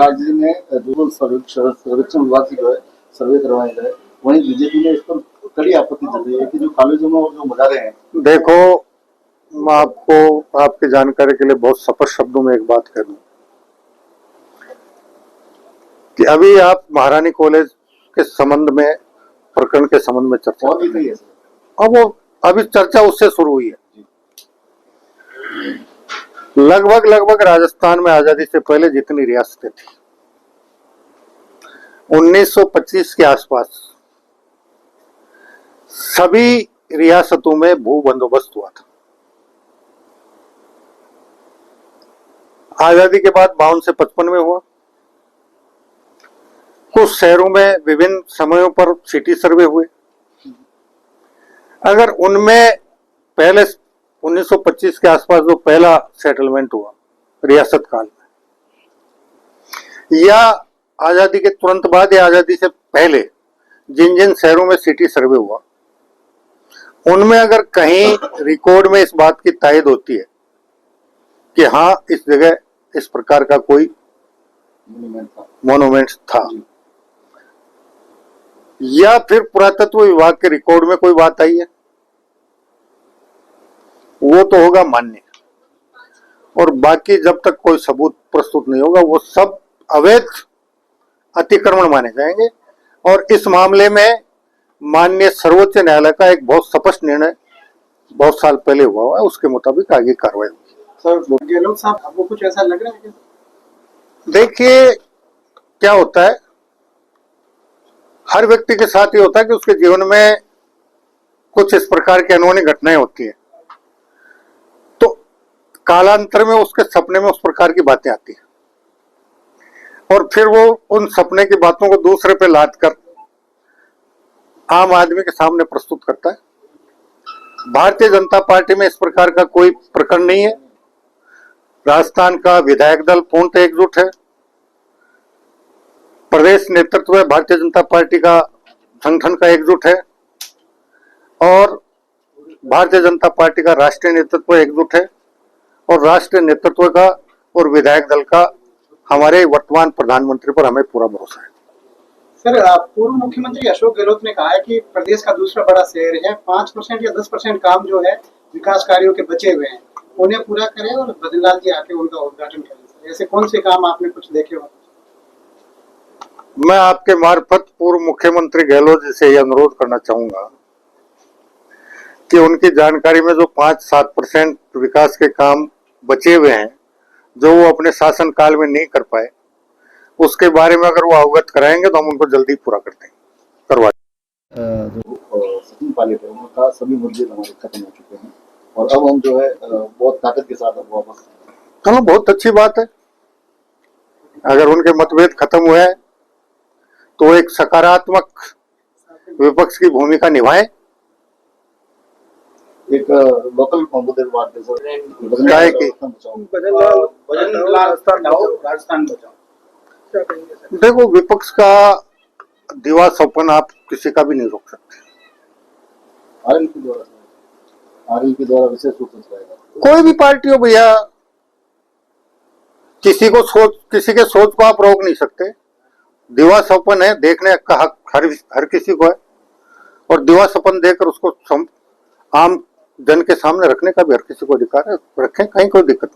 राज्य में रूरल सर्वेक्षण विभाग की जो है सर्वे करवाए गए, वहीं बीजेपी ने इस पर कड़ी आपत्ति जताई है कि जो कॉलेजों में जो मजारे हैं। देखो, मैं आपको आपकी जानकारी के लिए बहुत स्पष्ट शब्दों में एक बात कह दूं कि अभी आप महारानी कॉलेज के संबंध में, प्रकरण के संबंध में चर्चा और भी कही है सर। अब वो अभी चर्चा उससे शुरू हुई है। लगभग राजस्थान में आजादी से पहले जितनी रियासतें थी, 1925 के आसपास सभी रियासतों में भू बंदोबस्त हुआ था। आजादी के बाद 52 से 55 में हुआ। कुछ शहरों में विभिन्न समयों पर सिटी सर्वे हुए। अगर उनमें पहले 1925 के आसपास जो पहला सेटलमेंट हुआ रियासत काल में, या आजादी के तुरंत बाद या आजादी से पहले जिन जिन शहरों में सिटी सर्वे हुआ, उनमें अगर कहीं रिकॉर्ड में इस बात की तायद होती है कि हाँ इस जगह इस प्रकार का कोई मोन्यूमेंट था, या फिर पुरातत्व विभाग के रिकॉर्ड में कोई बात आई है, वो तो होगा मान्य। और बाकी जब तक कोई सबूत प्रस्तुत नहीं होगा, वो सब अवैध अतिक्रमण माने जाएंगे। और इस मामले में माननीय सर्वोच्च न्यायालय का एक बहुत स्पष्ट निर्णय बहुत साल पहले हुआ है, उसके मुताबिक आगे कार्रवाई होगी। सर गहलोत साहब, आपको कुछ ऐसा लग रहा है? देखिए, क्या होता है, हर व्यक्ति के साथ ये होता है कि उसके जीवन में कुछ इस प्रकार की अनहोनी घटनाएं होती हैं, तो कालांतर में उसके सपने में उस प्रकार की बातें आती हैं, और फिर वो उन सपने की बातों को दूसरे पे लाद कर आम आदमी के सामने प्रस्तुत करता है। भारतीय जनता पार्टी में इस प्रकार का कोई प्रकरण नहीं है। राजस्थान का विधायक दल पूर्णतः एकजुट है। प्रदेश नेतृत्व है भारतीय जनता पार्टी का, संगठन का एकजुट है, और भारतीय जनता पार्टी का राष्ट्रीय नेतृत्व एकजुट है, और राष्ट्रीय नेतृत्व का और विधायक दल का हमारे वर्तमान प्रधानमंत्री पर हमें पूरा भरोसा है। सर, पूर्व मुख्यमंत्री अशोक गहलोत ने कहा है कि प्रदेश का दूसरा बड़ा शहर है, 5% या 10% काम जो है विकास कार्यों के बचे हुए हैं, उन्हें पूरा करें और भजनलाल जी आके उनका उद्घाटन करें। ऐसे कौन से काम आपने कुछ देखे हो? मैं आपके मार्फत पूर्व मुख्यमंत्री गहलोत जी से यह अनुरोध करना चाहूंगा कि उनकी जानकारी में जो 5-7% विकास के काम बचे हुए हैं, जो वो अपने शासन काल में नहीं कर पाए, उसके बारे में अगर वो अवगत कराएंगे तो हम उनको जल्दी पूरा करवा जो सचिन पायलट है, उनका सभी मुद्दे हमारे खत्म हो चुके हैं, और अब हम जो है बहुत ताकत के साथ वापस। चलो, बहुत अच्छी बात है। अगर उनके मतभेद खत्म हुए हैं तो एक सकारात्मक विपक्ष की भूमिका निभाएं। एक लोकल मुद्दे बात है सर, राजस्थान बचाओ। देखो, विपक्ष का दीवा सपन आप किसी का भी नहीं रोक सकते। आरएल के द्वारा विशेष रूप से कोई भी पार्टी हो भैया, किसी के सोच को आप रोक नहीं सकते। दीवा सपन है, देखने का हक हर किसी को है, और दीवा सपन देकर उसको आम जन के सामने रखने का भी हर किसी को अधिकार है। रखें, कहीं कोई दिक्कत नहीं।